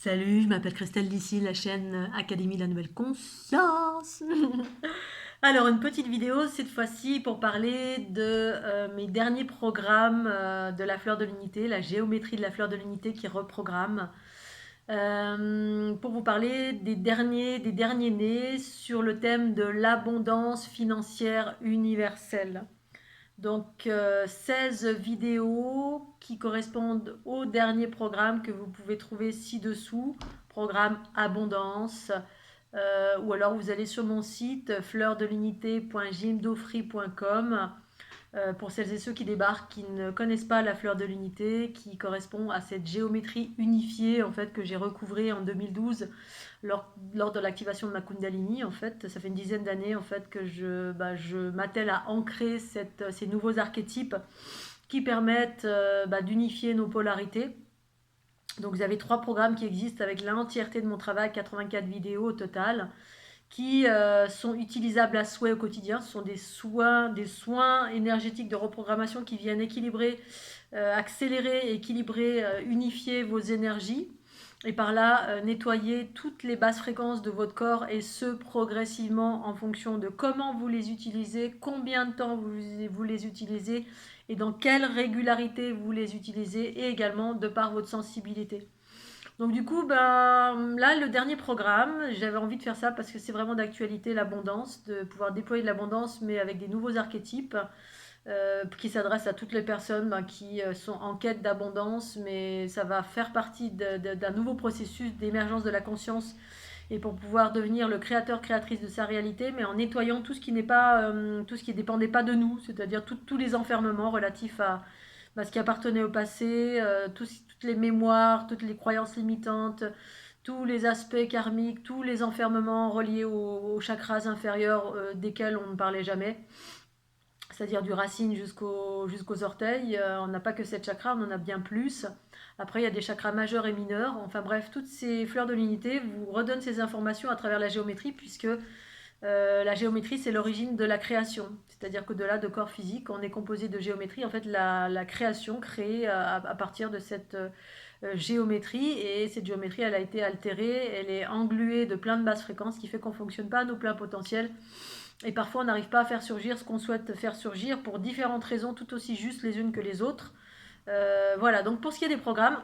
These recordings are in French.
Salut, je m'appelle Christelle d'ici, la chaîne Académie de la Nouvelle Conscience. Alors, une petite vidéo cette fois-ci pour parler de mes derniers programmes de la fleur de l'unité, la géométrie de la fleur de l'unité qui reprogramme. Pour vous parler des derniers nés sur le thème de l'abondance financière universelle. Donc, 16 vidéos qui correspondent au dernier programme que vous pouvez trouver ci-dessous, programme Abondance, ou alors vous allez sur mon site fleurdelunité.jimdofree.com pour celles et ceux qui débarquent, qui ne connaissent pas la fleur de l'unité, qui correspond à cette géométrie unifiée en fait que j'ai recouvrée en 2012 lors de l'activation de ma Kundalini. En fait, ça fait une dizaine d'années en fait que je m'attelle à ancrer ces nouveaux archétypes qui permettent d'unifier nos polarités. Donc vous avez 3 programmes qui existent avec l'entièreté de mon travail, 84 vidéos au total, qui sont utilisables à souhait au quotidien. Ce sont des soins énergétiques de reprogrammation qui viennent équilibrer, accélérer, équilibrer, unifier vos énergies et par là nettoyer toutes les basses fréquences de votre corps, et ce progressivement en fonction de comment vous les utilisez, combien de temps vous les utilisez et dans quelle régularité vous les utilisez, et également de par votre sensibilité. Donc du coup, là, le dernier programme, j'avais envie de faire ça parce que c'est vraiment d'actualité, l'abondance, de pouvoir déployer de l'abondance, mais avec des nouveaux archétypes qui s'adressent à toutes les personnes qui sont en quête d'abondance, mais ça va faire partie d'un nouveau processus d'émergence de la conscience, et pour pouvoir devenir le créateur, créatrice de sa réalité, mais en nettoyant tout ce qui n'est pas, tout ce qui ne dépendait pas de nous, c'est-à-dire tous les enfermements relatifs à ce qui appartenait au passé, toutes les mémoires, toutes les croyances limitantes, tous les aspects karmiques, tous les enfermements reliés aux chakras inférieurs desquels on ne parlait jamais, c'est-à-dire du racine jusqu'aux orteils. On n'a pas que 7 chakras, on en a bien plus. Après, il y a des chakras majeurs et mineurs. Enfin bref, toutes ces fleurs de l'unité vous redonnent ces informations à travers la géométrie, puisque la géométrie, c'est l'origine de la création. C'est-à-dire qu'au-delà de corps physique, on est composé de géométrie. En fait, la création créée à partir de cette géométrie. Et cette géométrie, elle a été altérée, elle est engluée de plein de basses fréquences, ce qui fait qu'on ne fonctionne pas à nos pleins potentiels. Et parfois, on n'arrive pas à faire surgir ce qu'on souhaite faire surgir pour différentes raisons, tout aussi justes les unes que les autres. Voilà, donc pour ce qui est des programmes,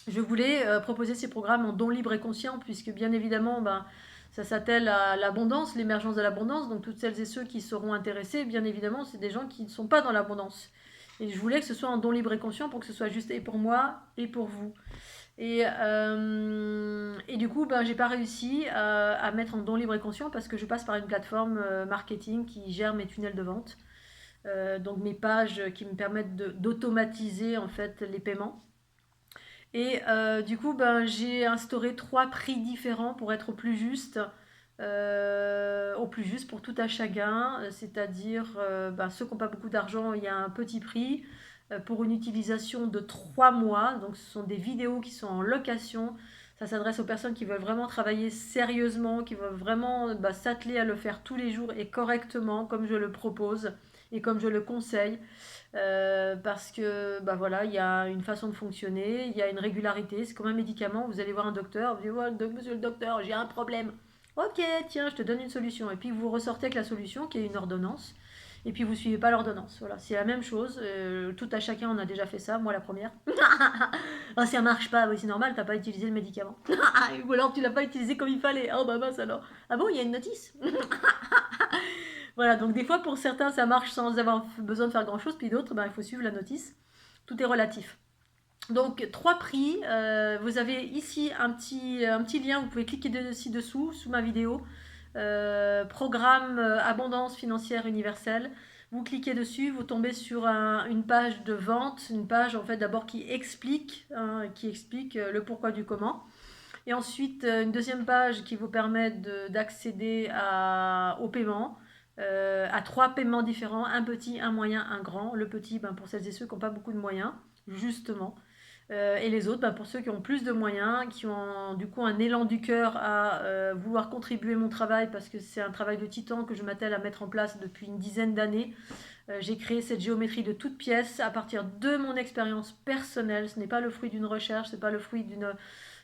je voulais proposer ces programmes en don libre et conscient, puisque bien évidemment, ça s'attelle à l'abondance, l'émergence de l'abondance. Donc toutes celles et ceux qui seront intéressés, bien évidemment, c'est des gens qui ne sont pas dans l'abondance. Et je voulais que ce soit en don libre et conscient pour que ce soit juste et pour moi et pour vous. Et du coup, j'ai pas réussi à mettre en don libre et conscient parce que je passe par une plateforme marketing qui gère mes tunnels de vente. Donc mes pages qui me permettent d'automatiser en fait les paiements. Et du coup, j'ai instauré 3 prix différents pour être au plus juste pour tout achat gain. C'est-à-dire, ceux qui n'ont pas beaucoup d'argent, il y a un petit prix pour une utilisation de 3 mois. Donc, ce sont des vidéos qui sont en location. Ça s'adresse aux personnes qui veulent vraiment travailler sérieusement, qui veulent vraiment s'atteler à le faire tous les jours et correctement, comme je le propose et comme je le conseille. Parce que voilà, il y a une façon de fonctionner, il y a une régularité. C'est comme un médicament. Vous allez voir un docteur, vous dites ouais, monsieur le docteur, j'ai un problème. Ok, tiens, je te donne une solution. Et puis vous ressortez avec la solution qui est une ordonnance. Et puis vous suivez pas l'ordonnance. Voilà, c'est la même chose. Tout à chacun, on a déjà fait ça. Moi, la première. Oh, ça marche pas. Oui, c'est normal, t'as pas utilisé le médicament. Ou alors tu l'as pas utilisé comme il fallait. Oh bah mince alors. Ah bon, il y a une notice. Voilà, donc des fois pour certains ça marche sans avoir besoin de faire grand chose, puis d'autres, il faut suivre la notice. Tout est relatif. Donc 3 prix, vous avez ici un petit lien, vous pouvez cliquer ci-dessous, sous ma vidéo. Programme Abondance financière universelle. Vous cliquez dessus, vous tombez sur une page de vente, une page en fait d'abord qui explique le pourquoi du comment. Et ensuite, une deuxième page qui vous permet d'accéder au paiement, à 3 paiements différents, un petit, un moyen, un grand. Le petit, pour celles et ceux qui n'ont pas beaucoup de moyens, justement. Et les autres, pour ceux qui ont plus de moyens, qui ont du coup un élan du cœur à vouloir contribuer à mon travail, parce que c'est un travail de titan que je m'attelle à mettre en place depuis une dizaine d'années. J'ai créé cette géométrie de toutes pièces à partir de mon expérience personnelle. Ce n'est pas le fruit d'une recherche, ce n'est pas le fruit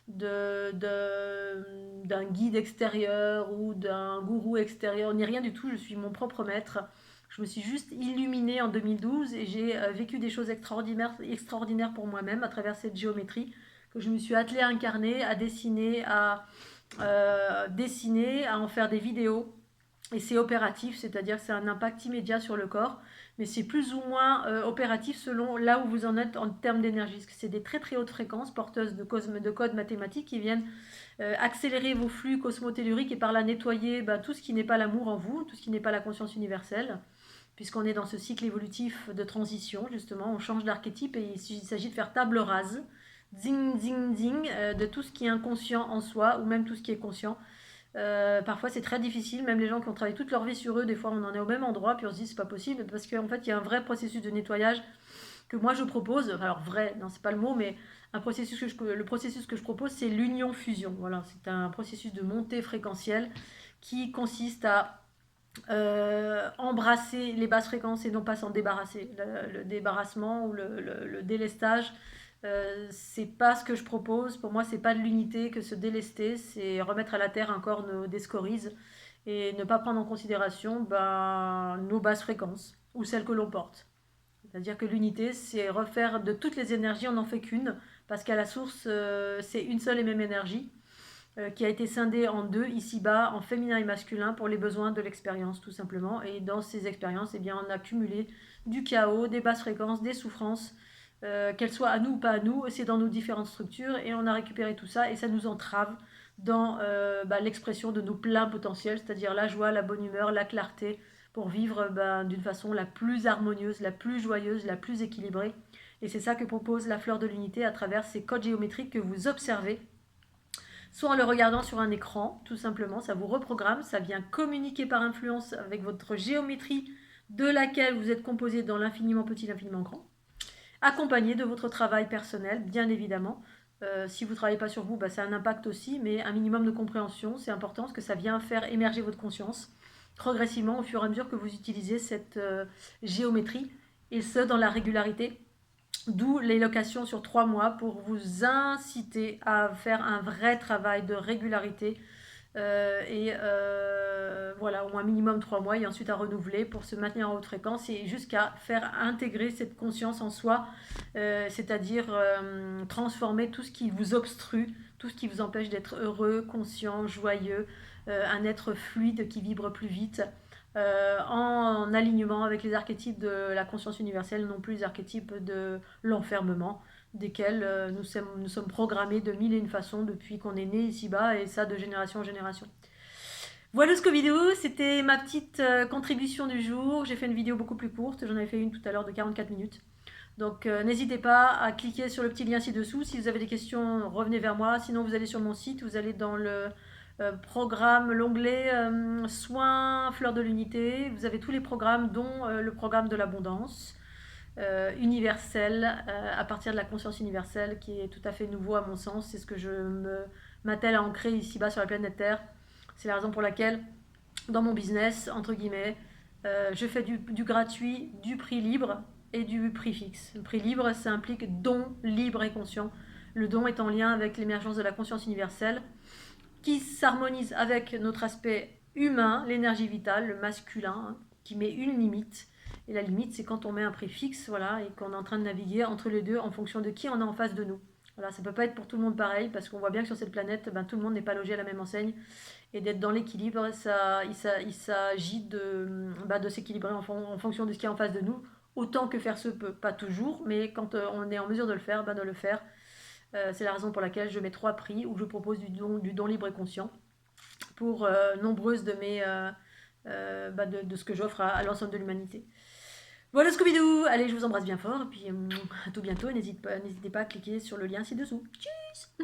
d'un guide extérieur ou d'un gourou extérieur, ni rien du tout. Je suis mon propre maître. Je me suis juste illuminée en 2012 et j'ai vécu des choses extraordinaires pour moi-même à travers cette géométrie que je me suis attelée à incarner, à dessiner, à en faire des vidéos. Et c'est opératif, c'est-à-dire que c'est un impact immédiat sur le corps, mais c'est plus ou moins opératif selon là où vous en êtes en termes d'énergie. C'est des très très hautes fréquences porteuses de codes mathématiques qui viennent accélérer vos flux cosmotelluriques et par là nettoyer tout ce qui n'est pas l'amour en vous, tout ce qui n'est pas la conscience universelle, puisqu'on est dans ce cycle évolutif de transition, justement, on change d'archétype et il s'agit de faire table rase, zing, zing, zing, de tout ce qui est inconscient en soi ou même tout ce qui est conscient. Parfois c'est très difficile, même les gens qui ont travaillé toute leur vie sur eux, des fois on en est au même endroit, puis on se dit c'est pas possible, parce qu'en fait il y a un vrai processus de nettoyage que moi je propose, alors vrai, non c'est pas le mot, mais le processus que je propose c'est l'union-fusion, voilà, c'est un processus de montée fréquentielle qui consiste à embrasser les basses fréquences et non pas s'en débarrasser. Le débarrassement ou le délestage, c'est pas ce que je propose. Pour moi, c'est pas de l'unité que se délester, c'est remettre à la terre un corps des scories et ne pas prendre en considération nos basses fréquences ou celles que l'on porte. C'est-à-dire que l'unité, c'est refaire de toutes les énergies, on n'en fait qu'une, parce qu'à la source, c'est une seule et même énergie qui a été scindée en deux, ici-bas, en féminin et masculin, pour les besoins de l'expérience, tout simplement. Et dans ces expériences, eh bien, on a cumulé du chaos, des basses fréquences, des souffrances, qu'elles soient à nous ou pas à nous, c'est dans nos différentes structures, et on a récupéré tout ça, et ça nous entrave dans l'expression de nos pleins potentiels, c'est-à-dire la joie, la bonne humeur, la clarté, pour vivre d'une façon la plus harmonieuse, la plus joyeuse, la plus équilibrée. Et c'est ça que propose la fleur de l'unité à travers ces codes géométriques que vous observez, soit en le regardant sur un écran, tout simplement, ça vous reprogramme, ça vient communiquer par influence avec votre géométrie de laquelle vous êtes composé dans l'infiniment petit, l'infiniment grand, accompagné de votre travail personnel, bien évidemment. Si vous ne travaillez pas sur vous, ça a un impact aussi, mais un minimum de compréhension, c'est important parce que ça vient faire émerger votre conscience progressivement au fur et à mesure que vous utilisez cette géométrie, et ce, dans la régularité. D'où les locations sur 3 mois pour vous inciter à faire un vrai travail de régularité voilà, au moins minimum 3 mois et ensuite à renouveler pour se maintenir en haute fréquence et jusqu'à faire intégrer cette conscience en soi, c'est-à-dire transformer tout ce qui vous obstrue, tout ce qui vous empêche d'être heureux, conscient, joyeux, un être fluide qui vibre plus vite, en alignement avec les archétypes de la conscience universelle, non plus les archétypes de l'enfermement, desquels nous sommes programmés de mille et une façons depuis qu'on est né ici-bas, et ça de génération en génération. Voilà ce vidéo, c'était ma petite contribution du jour. J'ai fait une vidéo beaucoup plus courte, j'en avais fait une tout à l'heure de 44 minutes. Donc n'hésitez pas à cliquer sur le petit lien ci-dessous. Si vous avez des questions, revenez vers moi. Sinon, vous allez sur mon site, vous allez dans le programme, l'onglet soins, fleur de l'unité. Vous avez tous les programmes, dont le programme de l'abondance universelle, à partir de la conscience universelle, qui est tout à fait nouveau à mon sens. C'est ce que je m'attelle à ancrer ici-bas sur la planète Terre. C'est la raison pour laquelle, dans mon business, entre guillemets, je fais du gratuit, du prix libre et du prix fixe. Le prix libre, ça implique don libre et conscient. Le don est en lien avec l'émergence de la conscience universelle, qui s'harmonise avec notre aspect humain, l'énergie vitale, le masculin, qui met une limite. Et la limite, c'est quand on met un prix fixe, voilà, et qu'on est en train de naviguer entre les deux en fonction de qui on a en face de nous. Voilà, ça ne peut pas être pour tout le monde pareil, parce qu'on voit bien que sur cette planète, tout le monde n'est pas logé à la même enseigne. Et d'être dans l'équilibre, il s'agit de s'équilibrer en fonction de ce qui est en face de nous, autant que faire se peut. Pas toujours, mais quand on est en mesure de le faire, de le faire. C'est la raison pour laquelle je mets 3 prix, où je propose du don libre et conscient pour nombreuses de de ce que j'offre à l'ensemble de l'humanité. Voilà Scooby-Doo. Allez, je vous embrasse bien fort, et puis à tout bientôt. N'hésitez pas à cliquer sur le lien ci-dessous. Tchuss.